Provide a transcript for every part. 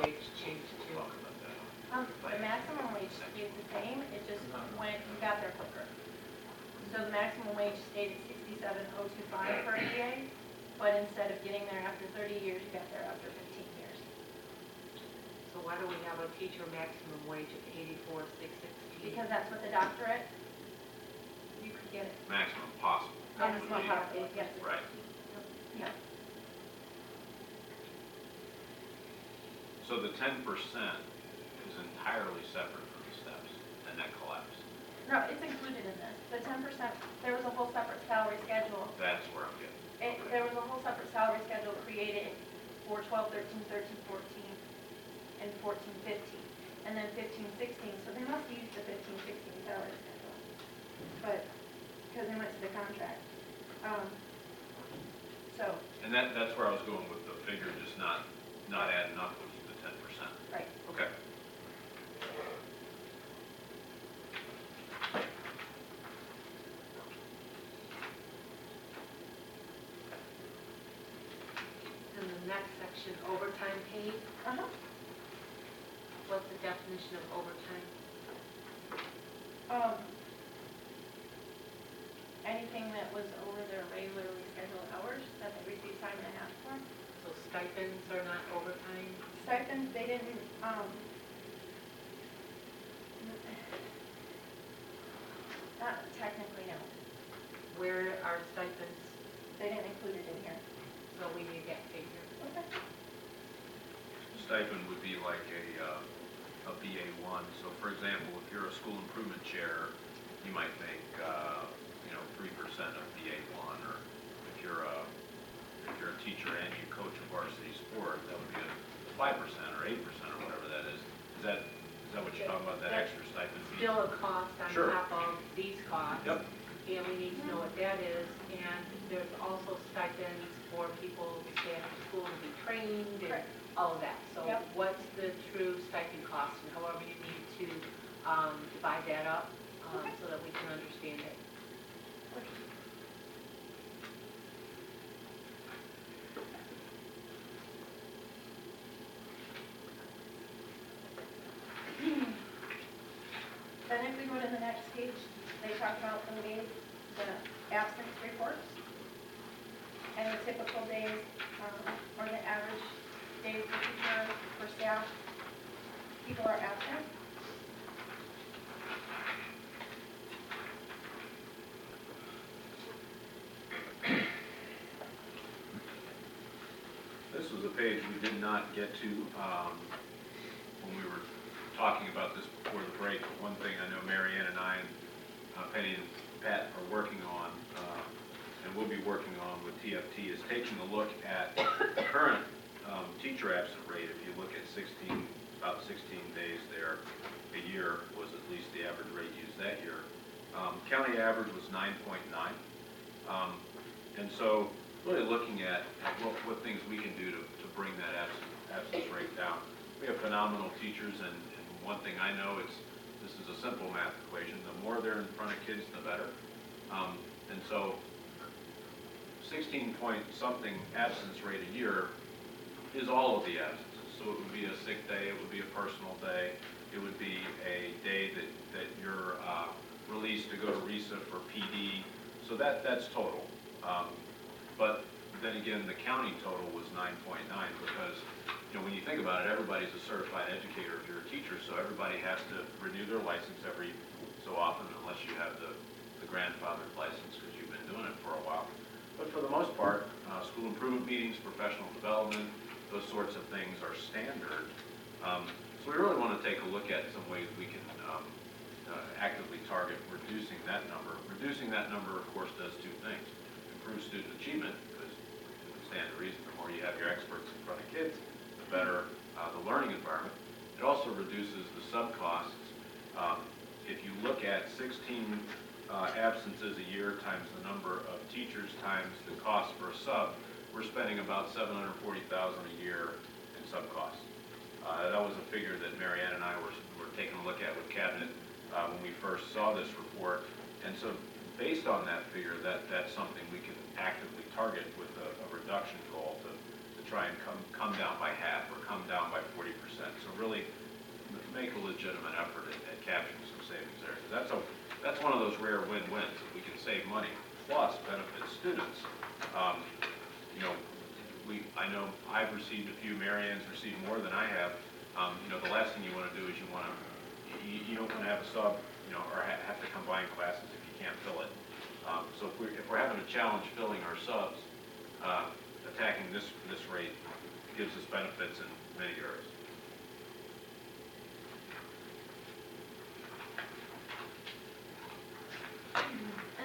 wage change too? Talk about that. The maximum wage stayed the same, it just went, you got there quicker. So the maximum wage stayed at 67,025 per EA, but instead of getting there after 30 years, you got there after 15 years. So why do we have a teacher maximum wage of 84,616? Because that's what the doctorate, you could get it. Maximum possible. Maximum possible, yes. Right. Yeah. So the 10% is entirely separate from the steps, and that collapsed. No, it's included in this. The 10%, there was a whole separate salary schedule. That's where I'm getting. There was a whole separate salary schedule created for 12, 13, 13, 14, and 14, 15. And then 15, 16, so they must use the 15, 16 salary schedule. But, because they went to the contract. So. And that's where I was going with the figure, just not adding up with the 10%. Right. Okay. In the next section, overtime paid, Uh-huh. what's the definition of overtime? Anything that was over their regularly scheduled hours that they received time and a half for. So stipends are not overtime? Stipends, they didn't, not technically, no. Where are stipends? They didn't include it in here. So we need that figure. Okay. Stipend would be like a BA1. So for example, if you're a school improvement chair, you might make 3% of BA1, or if you're a teacher and you coach a varsity sport, that would be a 5% or 8% or whatever that is. Is that what you're talking about? That extra stipend fee? Still a cost on Sure. top of these costs. Yep. And we need to know what that is. And there's also stipends for people to stay after school and be trained and Correct. all of that. So Yep. what's the true stipend cost, and however you need to divide that up so that we can understand it. Then if we go to the next page, they talk about the absence reports and the typical days, or the average days for staff, people are absent. This was a page we did not get to when we were talking about this before the break. But one thing I know Marianne and I and Penny and Pat are working on, and we'll be working on with TFT, is taking a look at the current teacher absent rate. If you look at about 16 days there a year was at least the average rate used that year. County average was 9.9. And so really looking at what things we can do to bring that absence rate down. We have phenomenal teachers, and one thing I know is this is a simple math equation. The more they're in front of kids, the better. And so 16 point something absence rate a year is all of the absences. So it would be a sick day, it would be a personal day, it would be a day that you're released to go to RESA for PD. So that's total. But then again, the county total was 9.9 because, when you think about it, everybody's a certified educator if you're a teacher, so everybody has to renew their license every so often unless you have the grandfathered license because you've been doing it for a while. But for the most part, school improvement meetings, professional development, those sorts of things are standard. So we really want to take a look at some ways we can actively target reducing that number. Reducing that number, of course, does two things. Improve student achievement, because it would stand to reason the more you have your experts in front of kids, the better the learning environment. It also reduces the sub-costs. If you look at 16 absences a year times the number of teachers times the cost for a sub, we're spending about $740,000 a year in sub-costs. That was a figure that Marianne and I were taking a look at with Cabinet when we first saw this report. And so based on that figure, that's something we can actively target with a reduction goal to try and come down by half or come down by 40%. So really make a legitimate effort at capturing some savings there. 'Cause that's one of those rare win-wins. If we can save money plus benefit students, you know, I know I've received a few, Mary Ann's received more than I have. You know, the last thing you want to do is you don't want to have a sub, you know, or have to combine classes if you can't fill it. So if we're having a challenge filling our subs, attacking this rate gives us benefits in many areas.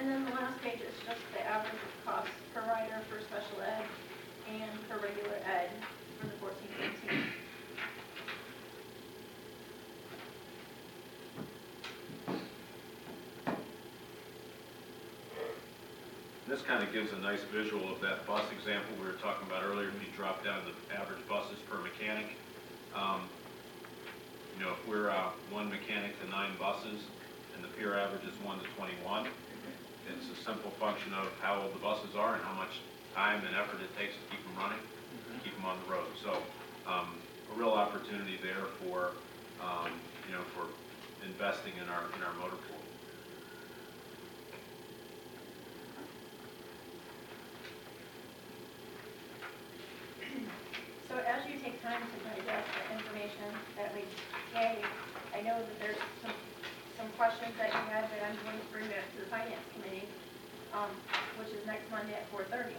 And then the last page is just the average cost per rider for special ed and for regular ed for the 14-15. This kind of gives a nice visual of that bus example we were talking about earlier. When you drop down the average buses per mechanic, you know, if we're 1 mechanic to 9 buses, and the peer average is 1 to 21, it's a simple function of how old the buses are and how much time and effort it takes to keep them running, to keep them on the road. So a real opportunity there for, you know, for investing in our motor pool. So as you take time to digest the information that we gave, I know that there's some questions that you had that I'm going to bring back to the Finance Committee, which is next Monday at 4:30,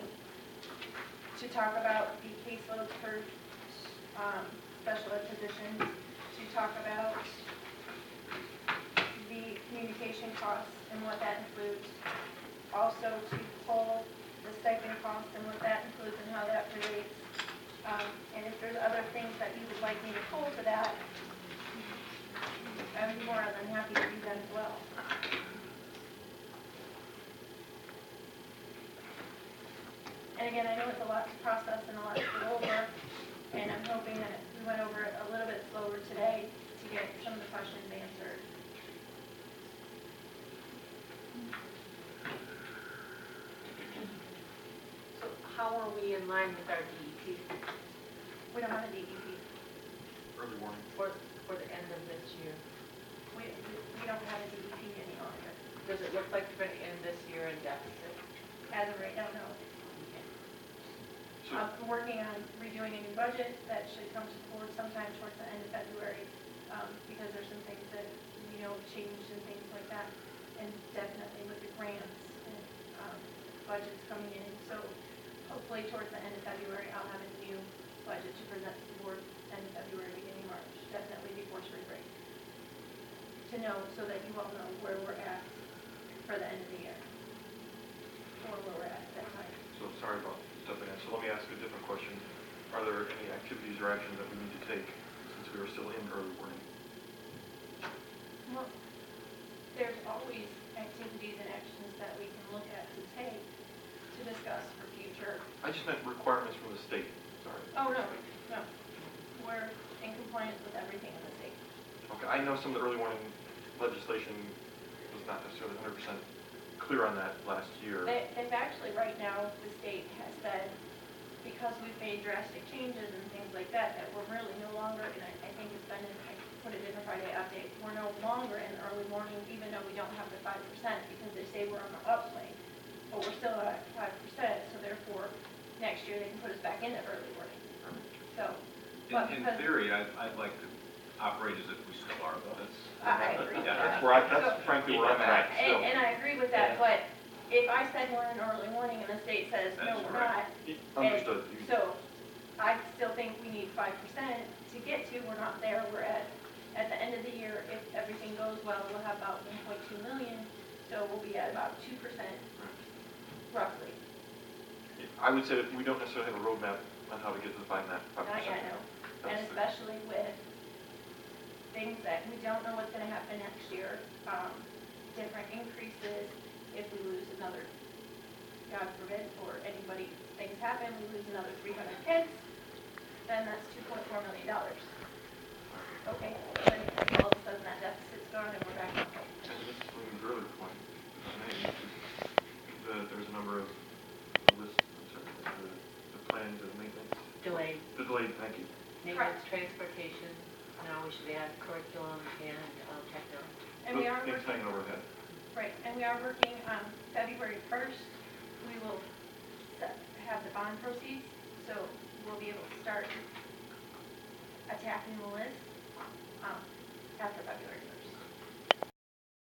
to talk about the caseloads for special ed positions, to talk about the communication costs and what that includes, also to pull the stipend cost and what that includes and how that relates. And if there's other things that you would like me to pull to that, I'm more than happy to do that as well. And again, I know it's a lot to process and a lot to go over, and I'm hoping that we went over it a little bit slower today to get some of the questions answered. So how are we in line with our DEP We don't have a DEP. Early warning. for the end of this year? We don't have a DEP any longer. Does it look like we're going to end this year in deficit? As of right now, no. So, I'm working on redoing a new budget that should come forward sometime towards the end of February, because there's some things that, you know, changed and things like that. And definitely with the grants and budgets coming in. So hopefully towards the end of February, I'll have a new budget to present to the board end of February, beginning March, definitely before spring break. To know, so that you all know where we're at for the end of the year. Or where we're at that time. so sorry about stepping in. So let me ask a different question. Are there any activities or actions that we need to take since we are still in early warning? Well, there's always activities and actions that we can look at to take to discuss for future. I just meant requirements from the state. Sorry. Oh, no. We're in compliance with everything in the state. Okay, I know some of the early warning legislation was not necessarily 100% clear on that last year. They've actually, right now, the state has said, because we've made drastic changes and things like that, that we're really no longer, and I think it's been in, I put it in the Friday update, we're no longer in early warning, even though we don't have the 5%, because they say we're on the upswing, but we're still at 5%, so therefore, next year they can put us back into early warning. So, but In because, theory, I'd like to operate as if we still are, but that's. I agree. Yeah, That's frankly where I'm at still. and I agree with that, but if I said we're in early warning and the state says, no, That's we're not, Understood. so I still think we need 5% to get to, we're not there, we're at the end of the year, if everything goes well, we'll have about 1.2 million, so we'll be at about 2% roughly. I would say that we don't necessarily have a roadmap on how to get to the 5%. Not yet, no. And especially with things that we don't know what's gonna happen next year, different increases, if we lose another, God forbid, or anybody, things happen, we lose another 300 kids, then that's $2.4 million. Okay, then all of a sudden that deficit's gone and we're back on track. And this is William's earlier point. There's a number of lists, the plans and maintenance delayed. The delayed, thank you. Maintenance, transportation, now we should add curriculum and techno. And we are Things working, hanging overhead. right, and we are working on February 1st. We will have the bond proceeds, so we'll be able to start attacking the list after February 1st.